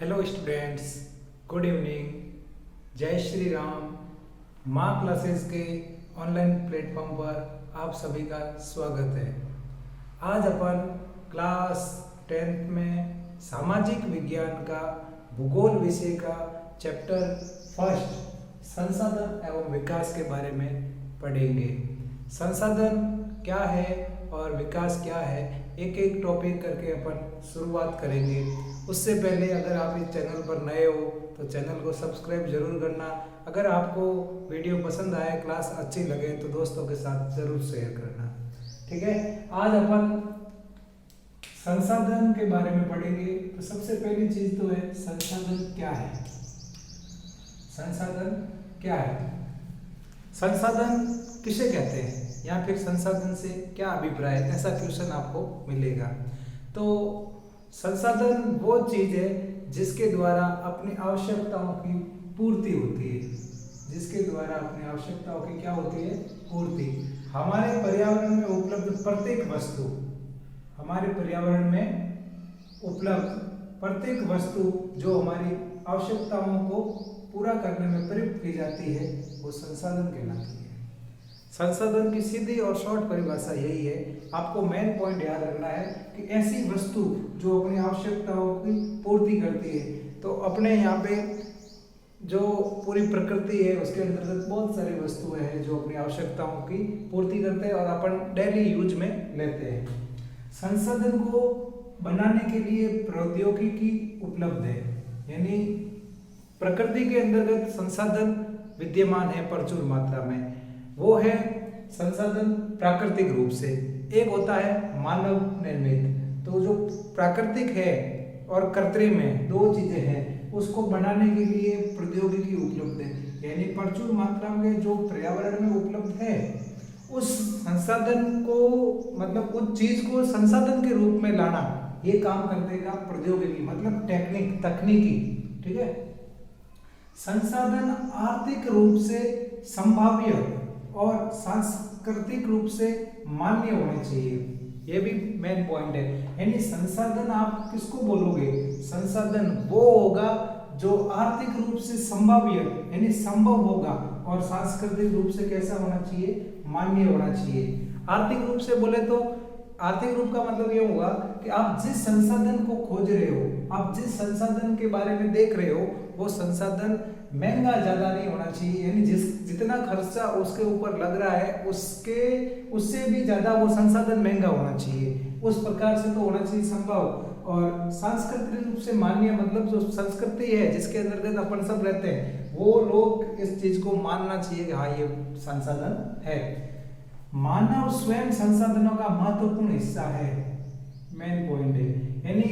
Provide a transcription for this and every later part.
Hello students, good evening. जय श्री राम। माँ classes के ऑनलाइन प्लेटफॉर्म पर आप सभी का स्वागत है। आज अपन क्लास 10th में सामाजिक विज्ञान का भूगोल विषय का चैप्टर फर्स्ट संसाधन एवं विकास के बारे में पढ़ेंगे। संसाधन क्या है और विकास क्या है, एक एक टॉपिक करके अपन शुरुआत करेंगे। उससे पहले अगर आप इस चैनल पर नए हो तो चैनल को सब्सक्राइब जरूर करना। अगर आपको वीडियो पसंद आए, क्लास अच्छी लगे तो दोस्तों के साथ जरूर शेयर करना। ठीक है, आज अपन संसाधन के बारे में पढ़ेंगे। तो सबसे पहली चीज तो है संसाधन क्या है। संसाधन क्या है, संसाधन किसे कहते हैं या फिर संसाधन से क्या अभिप्राय है, ऐसा क्वेश्चन आपको मिलेगा। तो संसाधन वो चीज है जिसके द्वारा अपनी आवश्यकताओं की पूर्ति होती है। जिसके द्वारा अपनी आवश्यकताओं की क्या होती है, पूर्ति। हमारे पर्यावरण में उपलब्ध प्रत्येक वस्तु, हमारे पर्यावरण में उपलब्ध प्रत्येक वस्तु जो हमारी आवश्यकताओं को पूरा करने में प्रयुक्त की जाती है वो संसाधन कहलाती है। संसाधन की सीधी और शॉर्ट परिभाषा यही है। आपको मेन पॉइंट याद रखना है कि ऐसी वस्तु जो अपनी आवश्यकताओं की पूर्ति करती है। तो अपने यहाँ पे जो पूरी प्रकृति है उसके अंतर्गत बहुत सारी वस्तुएं हैं जो अपनी आवश्यकताओं की पूर्ति करते हैं और अपन डेली यूज में लेते हैं। संसाधन को बनाने के लिए प्रौद्योगिकी उपलब्ध है, यानी प्रकृति के अंतर्गत संसाधन विद्यमान है प्रचुर मात्रा में। वो है संसाधन प्राकृतिक रूप से, एक होता है मानव निर्मित। तो जो प्राकृतिक है और कृत्रिम है, दो चीजें हैं, उसको बनाने के लिए प्रौद्योगिकी उपलब्ध है, यानी प्रचुर मात्रा में जो पर्यावरण में उपलब्ध है उस संसाधन को, मतलब उस चीज को संसाधन के रूप में लाना, ये काम कर देगा प्रौद्योगिकी, मतलब टेक्निक, तकनीकी। ठीक है, संसाधन आर्थिक रूप से संभाव्य और सांस्कृतिक रूप से मान्य होने चाहिए, ये भी मेन पॉइंट है। यानी संसाधन आप किसको बोलोगे, संसाधन वो होगा जो आर्थिक रूप से संभाव्य यानी संभव होगा और सांस्कृतिक रूप से कैसा होना चाहिए, मान्य होना चाहिए। आर्थिक रूप से बोले तो आर्थिक रूप का मतलब ये होगा कि आप जिस संसाधन को खोज रहे हो, आप जिस संसाधन के बारे में देख रहे हो, वो संसाधन महंगा ज्यादा नहीं होना चाहिए, यानी जितना खर्चा उसके ऊपर लग रहा है उससे भी ज्यादा वो संसाधन महंगा होना चाहिए। उस प्रकार से तो होना चाहिए संभव। और सांस्कृतिक रूप से मान्य मतलब जो संस्कृति है जिसके अंतर्गत अपन सब रहते हैं, वो लोग इस चीज को मानना चाहिए कि हाँ ये संसाधन है। मानव स्वयं संसाधनों का महत्वपूर्ण हिस्सा है, मेन पॉइंट है। यानी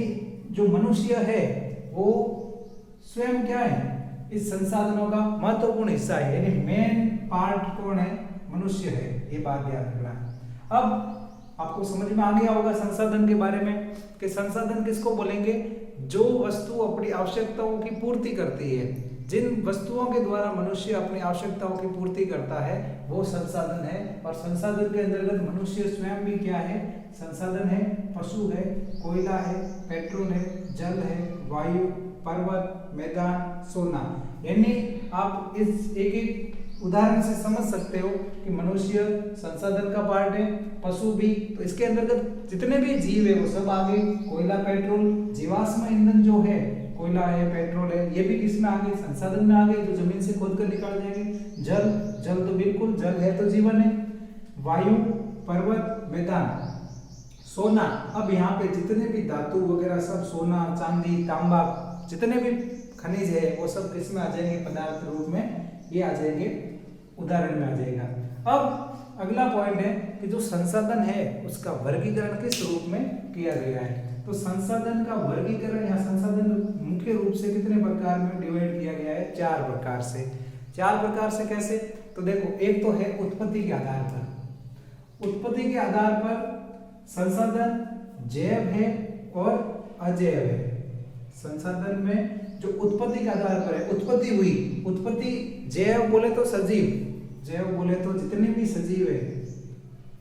जो मनुष्य है वो स्वयं क्या है, इस संसाधनों का महत्वपूर्ण हिस्सा है, यानी मेन पार्ट कौन है, मनुष्य है। ये बात याद रखना। अब आपको समझ में आ गया होगा संसाधन के बारे में कि संसाधन किसको बोलेंगे, जो वस्तु अपनी आवश्यकताओं की पूर्ति करती है। जिन वस्तुओं के द्वारा मनुष्य अपनी आवश्यकताओं की पूर्ति करता है वो संसाधन है। और संसाधन के अंतर्गत मनुष्य स्वयं भी क्या है, संसाधन है। पशु है, कोयला है, पेट्रोल है, जल है, वायु, पर्वत, मैदान, सोना। यानी आप इस एक एक उदाहरण से समझ सकते हो कि मनुष्य संसाधन का पार्ट है, पशु भी। तो इसके अंतर्गत जितने भी जीव है वो सब आ गए। कोयला, पेट्रोल, जीवाश्म ईंधन जो है, कोयला है, पेट्रोल है, ये भी किसमें आ गए, संसाधन में आ गए, जो जमीन से खोद कर निकाल जाएंगे। जल तो बिल्कुल, जल है तो जीवन है। वायु, पर्वत, मैदान, सोना। अब यहाँ पे जितने भी धातु वगैरह सब, सोना, चांदी, तांबा, जितने भी खनिज है वो सब किसमें आ जाएंगे, पदार्थ रूप में ये आ जाएंगे, उदाहरण में आ जाएगा। अब अगला पॉइंट है कि जो संसाधन है उसका वर्गीकरण किस रूप में किया गया है। तो संसाधन का वर्गीकरण या संसाधन मुख्य रूप से कितने प्रकार में डिवाइड किया गया है, 4 प्रकार से। 4 प्रकार से कैसे, तो देखो, एक तो है उत्पत्ति के आधार पर। उत्पत्ति के आधार पर संसाधन जैव है और अजैव है। संसाधन में जो उत्पत्ति के आधार पर है, उत्पत्ति हुई, उत्पत्ति जैव बोले तो सजीव, जैव बोले तो जितने भी सजीव है,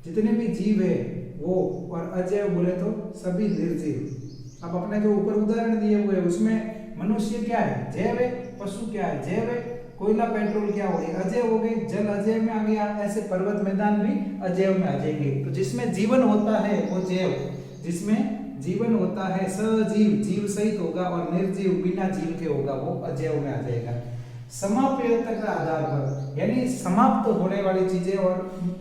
जितने भी जीव है वो, और अजैव बोले तो सभी निर्जीव। अब अपने जो ऊपर उदाहरण दिए हुए उसमें मनुष्य क्या है, जैव है। पशु क्या है, जैव है। कोयला पेट्रोल क्या हो गए, अजैव हो गए। जल अजैव में आ गया, ऐसे पर्वत मैदान भी अजैव में आ जाएंगे। तो जिसमें जीवन होता है वो जैव, जिसमें जीवन होता है सजीव, जीव सहित होगा, और निर्जीव बिना जीव के होगा, वो अजैव में आ जाएगा। समाप्यता के आधार पर, यानी समाप्त होने वाली चीजें और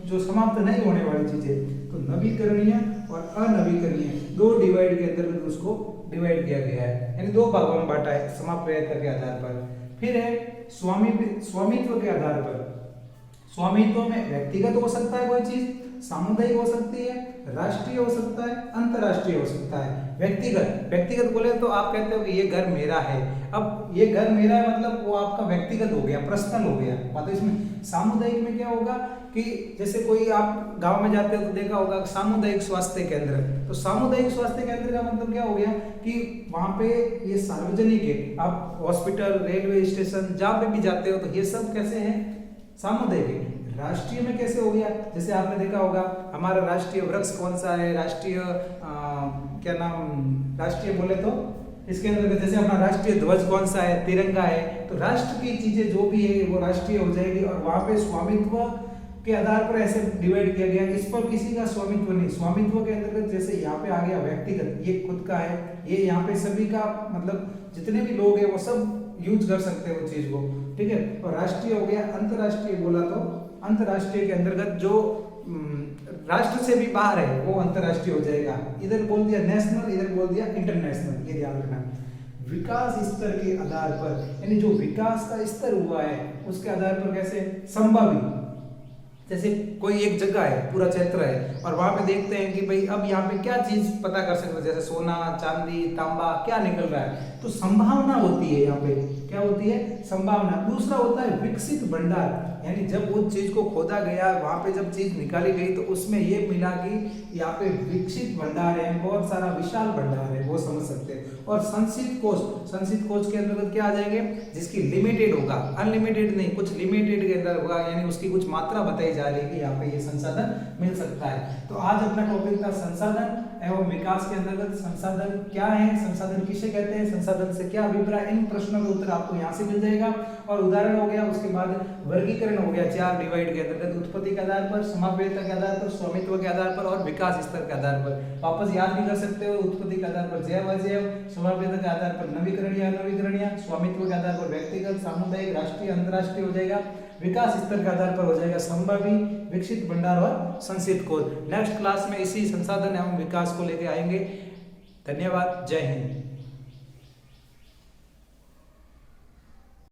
जो समाप्त नहीं होने वाली चीजें, तो नवीकरणीय और अनवीकरणीय दो डिवाइड के अंतर्गत उसको डिवाइड किया गया है, यानी दो भागों में बांटा है समाप्यता के आधार पर। फिर है स्वामित्व के आधार पर। स्वामित्व में व्यक्तिगत हो सकता है कोई चीज, सामुदायिक हो सकती है, राष्ट्रीय हो सकता है, अंतरराष्ट्रीय हो सकता है। व्यक्तिगत बोले तो आप कहते हो कि ये घर मेरा है। अब ये घर मेरा है मतलब वो आपका व्यक्तिगत हो गया, पर्सनल हो गया। मतलब इसमें सामुदायिक में क्या होगा कि जैसे कोई आप गांव में जाते हो तो देखा होगा सामुदायिक स्वास्थ्य केंद्र। तो सामुदायिक स्वास्थ्य केंद्र का मतलब क्या हो गया कि वहां पे ये सार्वजनिक है। आप हॉस्पिटल, रेलवे स्टेशन जहाँ पे भी जाते हो तो ये सब कैसे है, सामुदायिक है। राष्ट्रीय में कैसे हो गया, जैसे आपने देखा होगा हमारा राष्ट्रीय वृक्ष कौन सा है, राष्ट्रीय क्या नाम, राष्ट्रीय बोले तो इसके अंदर जैसे अपना राष्ट्रीय ध्वज कौन सा है, तिरंगा है। तो राष्ट्र की चीजें जो भी है वो राष्ट्रीय हो जाएगी। और वहां पे स्वामित्व के आधार पर ऐसे डिवाइड किया गया, इस पर किसी का स्वामित्व नहीं। स्वामित्व के अंतर्गत जैसे यहाँ पे आ गया व्यक्तिगत, ये खुद का है, ये यहाँ पे सभी का, मतलब जितने भी लोग हैं वो सब यूज कर सकते हैं वो चीज को, ठीक है। और राष्ट्रीय हो गया। अंतरराष्ट्रीय बोला तो अंतरराष्ट्रीय के अंतर्गत जो राष्ट्र से भी बाहर है वो अंतरराष्ट्रीय हो जाएगा। इधर बोल दिया नेशनल, इधर बोल दिया इंटरनेशनल, ये ध्यान रखना। विकास स्तर के आधार पर, यानी जो विकास का स्तर हुआ है उसके आधार पर कैसे, संभावित। जैसे कोई एक जगह है, पूरा क्षेत्र है, और वहां पे देखते हैं कि भाई अब यहाँ पे क्या चीज पता कर सकते हैं, जैसे सोना, चांदी, तांबा क्या निकल रहा है, तो संभावना होती है। यहाँ पे क्या होती है, संभावना। दूसरा होता है विकसित भंडार, यानी जब उस चीज को खोदा गया, वहां पे जब चीज निकाली गई तो उसमें ये मिला कि यहाँ पे विकसित भंडार है, बहुत सारा विशाल भंडार है, वो समझ सकते हैं। और संचित कोष, संचित कोष के अंतर्गत क्या आ जाएंगे, जिसकी लिमिटेड होगा, अनलिमिटेड नहीं, कुछ लिमिटेड के अंदर होगा, यानी उसकी कुछ मात्रा बताई जा रही है कि यहाँ पे ये संसाधन मिल सकता है। तो आज अपना टॉपिक था संसाधन एवं विकास के अंतर्गत संसाधन क्या है, संसाधन किसे कहते हैं, संसाधन से क्या अभिप्राय। इन प्रश्नों का उत्तर आपको यहाँ से मिल जाएगा। और उदाहरण हो गया, उसके बाद वर्गीकरण हो गया 4 डिवाइड के अंतर्गत, उत्पत्ति के आधार पर, समाप्यता के आधार पर, स्वामित्व के आधार पर और विकास स्तर के आधार पर। वापस याद भी कर सकते हो, उत्पत्ति के आधार पर जैव अजैव, समाप्यता के आधार पर नवीकरणीय अनवीकरणीय, स्वामित्व के आधार पर व्यक्तिगत, सामुदायिक, राष्ट्रीय, अंतरराष्ट्रीय हो जाएगा। विकास स्तर के आधार पर हो जाएगा संभावी, विकसित भंडार और संचित कोष। नेक्स्ट क्लास में इसी संसाधन एवं विकास को लेकर आएंगे। धन्यवाद, जय हिंद।